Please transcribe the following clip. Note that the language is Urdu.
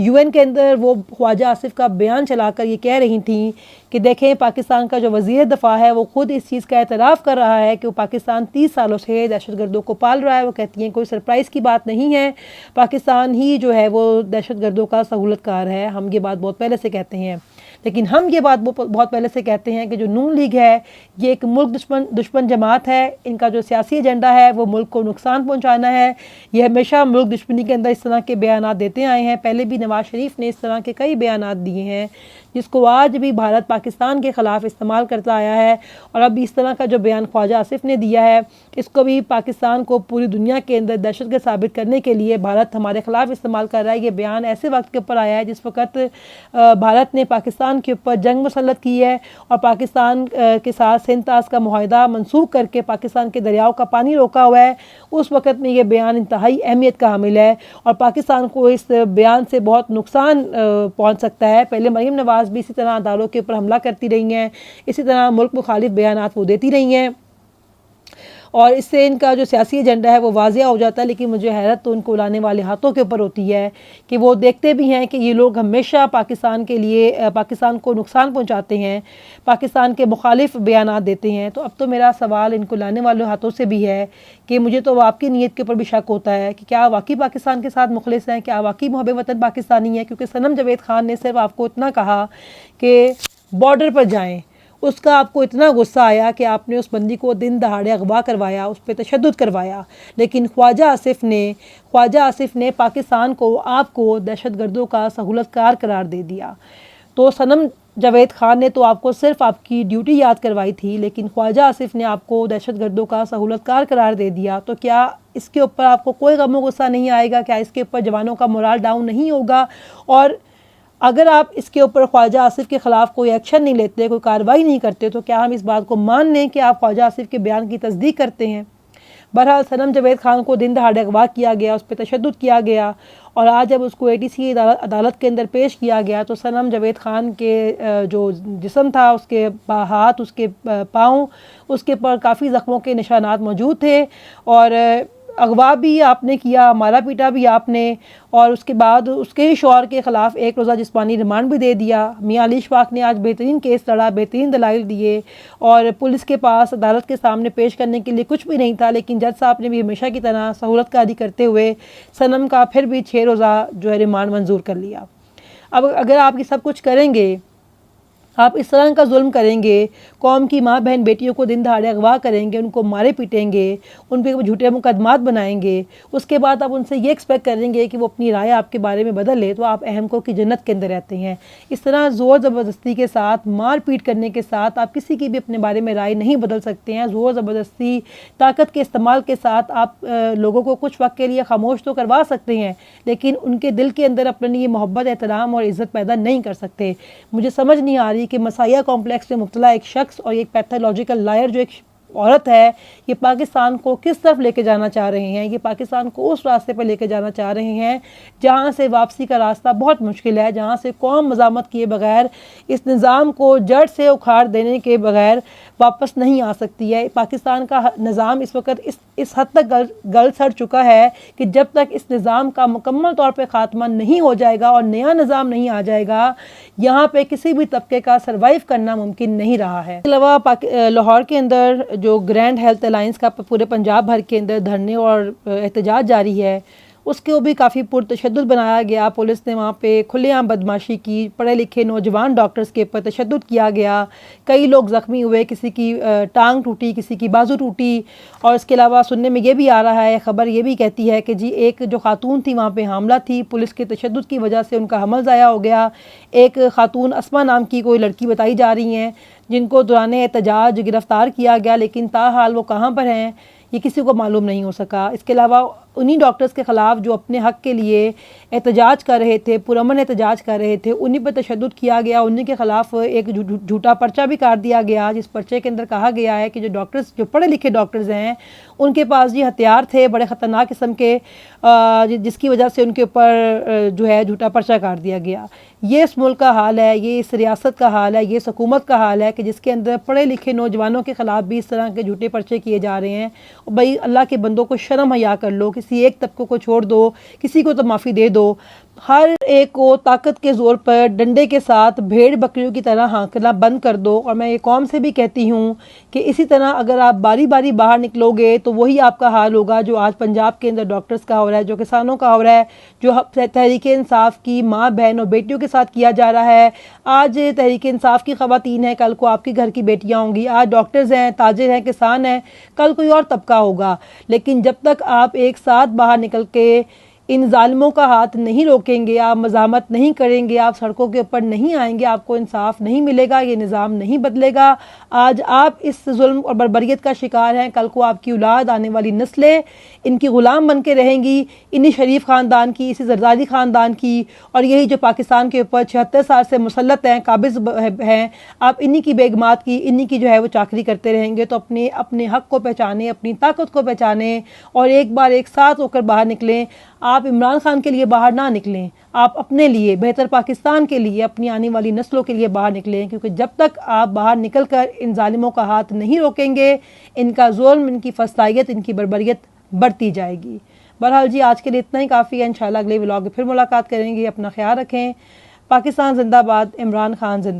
UN کے اندر وہ خواجہ آصف کا بیان چلا کر یہ کہہ رہی تھیں کہ دیکھیں پاکستان کا جو وزیر دفاع ہے وہ خود اس چیز کا اعتراف کر رہا ہے کہ وہ پاکستان 30 سالوں سے دہشت گردوں کو پال رہا ہے. وہ کہتی ہیں کوئی سرپرائز کی بات نہیں ہے, پاکستان ہی جو ہے وہ دہشت گردوں کا سہولت کار ہے. ہم یہ بات بہت پہلے سے کہتے ہیں, لیکن ہم یہ بات بہت پہلے سے کہتے ہیں کہ جو نون لیگ ہے یہ ایک ملک دشمن جماعت ہے. ان کا جو سیاسی ایجنڈا ہے وہ ملک کو نقصان پہنچانا ہے. یہ ہمیشہ ملک دشمنی کے اندر اس طرح کے بیانات دیتے آئے ہیں. پہلے بھی نواز شریف نے اس طرح کے کئی بیانات دیے ہیں جس کو آج بھی بھارت پاکستان کے خلاف استعمال کرتا آیا ہے. اور اب اس طرح کا جو بیان خواجہ آصف نے دیا ہے اس کو بھی پاکستان کو پوری دنیا کے اندر دہشت گرد ثابت کرنے کے لیے بھارت ہمارے خلاف استعمال کر رہا ہے. یہ بیان ایسے وقت کے اوپر آیا ہے جس وقت بھارت نے پاکستان کے اوپر جنگ مسلط کی ہے اور پاکستان کے ساتھ سندھ طاس کا معاہدہ منسوخ کر کے پاکستان کے دریاؤں کا پانی روکا ہوا ہے. اس وقت میں یہ بیان انتہائی اہمیت کا حامل ہے اور پاکستان کو اس بیان سے بہت نقصان پہنچ سکتا ہے. پہلے مریم نواز بھی اسی طرح اداروں کے اوپر حملہ کرتی رہی ہیں, اسی طرح ملک مخالف بیانات وہ دیتی رہی ہیں اور اس سے ان کا جو سیاسی ایجنڈا ہے وہ واضح ہو جاتا ہے. لیکن مجھے حیرت تو ان کو اڑانے والے ہاتھوں کے اوپر ہوتی ہے کہ وہ دیکھتے بھی ہیں کہ یہ لوگ ہمیشہ پاکستان کے لیے پاکستان کو نقصان پہنچاتے ہیں, پاکستان کے مخالف بیانات دیتے ہیں. تو اب تو میرا سوال ان کو لانے والے ہاتھوں سے بھی ہے کہ مجھے تو آپ کی نیت کے اوپر بھی شک ہوتا ہے کہ کیا واقعی پاکستان کے ساتھ مخلص ہیں, کیا واقعی محب وطن پاکستانی ہیں. کیونکہ صنم جاوید خان نے صرف آپ کو اتنا کہا کہ بارڈر پر جائیں, اس کا آپ کو اتنا غصہ آیا کہ آپ نے اس بندی کو دن دہاڑے اغوا کروایا, اس پہ تشدد کروایا. لیکن خواجہ آصف نے پاکستان کو آپ کو دہشت گردوں کا سہولت کار قرار دے دیا. تو صنم جاوید خان نے تو آپ کو صرف آپ کی ڈیوٹی یاد کروائی تھی, لیکن خواجہ آصف نے آپ کو دہشت گردوں کا سہولت کار قرار دے دیا. تو کیا اس کے اوپر آپ کو کوئی غم و غصہ نہیں آئے گا؟ کیا اس کے اوپر جوانوں کا مورال ڈاؤن نہیں ہوگا؟ اور اگر آپ اس کے اوپر خواجہ آصف کے خلاف کوئی ایکشن نہیں لیتے, کوئی کارروائی نہیں کرتے, تو کیا ہم اس بات کو مان لیں کہ آپ خواجہ آصف کے بیان کی تصدیق کرتے ہیں؟ بہرحال صنم جاوید خان کو دن دہاڑے اغوا کیا گیا, اس پہ تشدد کیا گیا اور آج جب اس کو ATC عدالت کے اندر پیش کیا گیا تو صنم جاوید خان کے جو جسم تھا, اس کے ہاتھ, اس کے پاؤں, اس کے پر کافی زخموں کے نشانات موجود تھے. اور اغوا بھی آپ نے کیا, مارا پیٹا بھی آپ نے, اور اس کے بعد اس کے شوہر کے خلاف 1 روزہ جسمانی ریمانڈ بھی دے دیا. میاں علی اشفاق نے آج بہترین کیس لڑا, بہترین دلائل دیے اور پولیس کے پاس عدالت کے سامنے پیش کرنے کے لیے کچھ بھی نہیں تھا. لیکن جج صاحب نے بھی ہمیشہ کی طرح سہولت کاری کرتے ہوئے صنم کا پھر بھی 6 روزہ جو ہے ریمانڈ منظور کر لیا. اب اگر آپ یہ سب کچھ کریں گے, آپ اس طرح کا ظلم کریں گے, قوم کی ماں بہن بیٹیوں کو دن دہاڑے اغوا کریں گے, ان کو مارے پیٹیں گے, ان پہ جھوٹے مقدمات بنائیں گے, اس کے بعد آپ ان سے یہ ایکسپیکٹ کریں گے کہ وہ اپنی رائے آپ کے بارے میں بدل لے, تو آپ اہم کو کی جنت کے اندر رہتے ہیں. اس طرح زور زبردستی کے ساتھ, مار پیٹ کرنے کے ساتھ آپ کسی کی بھی اپنے بارے میں رائے نہیں بدل سکتے ہیں. زور زبردستی, طاقت کے استعمال کے ساتھ آپ لوگوں کو کچھ وقت کے لیے خاموش تو کروا سکتے ہیں, لیکن ان کے دل کے اندر اپنے لیے محبت, احترام اور عزت پیدا نہیں کر سکتے. مجھے سمجھ نہیں آ رہی کہ مسائیہ کمپلیکس میں مبتلا ایک شخص اور ایک پیتھولوجیکل لائر جو ایک عورت ہے, یہ پاکستان کو کس طرف لے کے جانا چاہ رہے ہیں. یہ پاکستان کو اس راستے پر لے کے جانا چاہ رہے ہیں جہاں سے واپسی کا راستہ بہت مشکل ہے, جہاں سے قوم مزاحمت کیے بغیر, اس نظام کو جڑ سے اکھاڑ دینے کے بغیر واپس نہیں آ سکتی ہے. پاکستان کا نظام اس وقت اس حد تک گل سڑ چکا ہے کہ جب تک اس نظام کا مکمل طور پہ خاتمہ نہیں ہو جائے گا اور نیا نظام نہیں آ جائے گا, یہاں پہ کسی بھی طبقے کا سروائیو کرنا ممکن نہیں رہا ہے. اس کے علاوہ لاہور کے اندر جو گرینڈ ہیلتھ الائنس کا پورے پنجاب بھر کے اندر دھرنے اور احتجاج جاری ہے, اس کو بھی کافی پرتشدد بنایا گیا. پولیس نے وہاں پہ کھلے عام بدماشی کی, پڑھے لکھے نوجوان ڈاکٹرز کے اوپر تشدد کیا گیا, کئی لوگ زخمی ہوئے, کسی کی ٹانگ ٹوٹی, کسی کی بازو ٹوٹی. اور اس کے علاوہ سننے میں یہ بھی آ رہا ہے, خبر یہ بھی کہتی ہے کہ جی ایک جو خاتون تھی وہاں پہ حاملہ تھی, پولیس کے تشدد کی وجہ سے ان کا حمل ضائع ہو گیا. ایک خاتون اسما نام کی کوئی لڑکی بتائی جا رہی ہیں جن کو دوران احتجاج گرفتار کیا گیا, لیکن تاحال وہ کہاں پر ہیں یہ کسی کو معلوم نہیں ہو سکا. اس کے علاوہ انہی ڈاکٹرز کے خلاف جو اپنے حق کے لیے احتجاج کر رہے تھے, پرامن احتجاج کر رہے تھے, انہی پہ تشدد کیا گیا. انہی کے خلاف ایک جھوٹا پرچہ بھی کاٹ دیا گیا, جس پرچے کے اندر کہا گیا ہے کہ جو ڈاکٹرز, جو پڑھے لکھے ڈاکٹرز ہیں, ان کے پاس یہ ہتھیار تھے بڑے خطرناک قسم کے, جس کی وجہ سے ان کے اوپر جو ہے جھوٹا پرچہ کاٹ دیا گیا. یہ اس ملک کا حال ہے, یہ اس ریاست کا حال ہے, یہ اس حکومت کا حال ہے کہ جس کے اندر پڑھے لکھے نوجوانوں کے خلاف بھی اس طرح کے جھوٹے پرچے کیے جا رہے ہیں. بھائی اللہ کے بندوں کو شرم حیا کر لو, کسی ایک طبقے کو چھوڑ دو, کسی کو تو معافی دے دو. ہر ایک کو طاقت کے زور پر ڈنڈے کے ساتھ بھیڑ بکریوں کی طرح ہانکنا بند کر دو۔ اور میں یہ قوم سے بھی کہتی ہوں کہ اسی طرح اگر آپ باری باری باہر نکلو گے تو وہی آپ کا حال ہوگا جو آج پنجاب کے اندر ڈاکٹرز کا ہو رہا ہے، جو کسانوں کا ہو رہا ہے، جو تحریک انصاف کی ماں بہن اور بیٹیوں کے ساتھ کیا جا رہا ہے۔ آج تحریک انصاف کی خواتین ہیں، کل کو آپ کے گھر کی بیٹیاں ہوں گی۔ آج ڈاکٹرز ہیں، تاجر ہیں، کسان ہیں، کل کوئی اور طبقہ ہوگا۔ لیکن جب تک آپ ایک ساتھ باہر نکل کے ان ظالموں کا ہاتھ نہیں روکیں گے، آپ مزاحمت نہیں کریں گے، آپ سڑکوں کے اوپر نہیں آئیں گے، آپ کو انصاف نہیں ملے گا، یہ نظام نہیں بدلے گا۔ آج آپ اس ظلم اور بربریت کا شکار ہیں، کل کو آپ کی اولاد، آنے والی نسلیں ان کی غلام بن کے رہیں گی، انہی شریف خاندان کی، اسی زرداری خاندان کی، اور یہی جو پاکستان کے اوپر 76 سال سے مسلط ہیں، قابض ہیں، آپ انہی کی بیگمات کی، انہی کی جو ہے وہ چاکری کرتے رہیں گے۔ تو اپنے حق کو پہچانیں، اپنی طاقت کو پہچانیں اور ایک بار ایک ساتھ ہو کر باہر نکلیں۔ آپ عمران خان کے لیے باہر نہ نکلیں، آپ اپنے لیے، بہتر پاکستان کے لیے، اپنی آنے والی نسلوں کے لیے باہر نکلیں، کیونکہ جب تک آپ باہر نکل کر ان ظالموں کا ہاتھ نہیں روکیں گے، ان کا ظلم، ان کی فسطائیت، ان کی بربریت بڑھتی جائے گی۔ بہرحال جی آج کے لیے اتنا ہی کافی ہے، انشاءاللہ اگلے ولاگ میں پھر ملاقات کریں گے۔ اپنا خیال رکھیں۔ پاکستان زندہ باد، عمران خان زندہ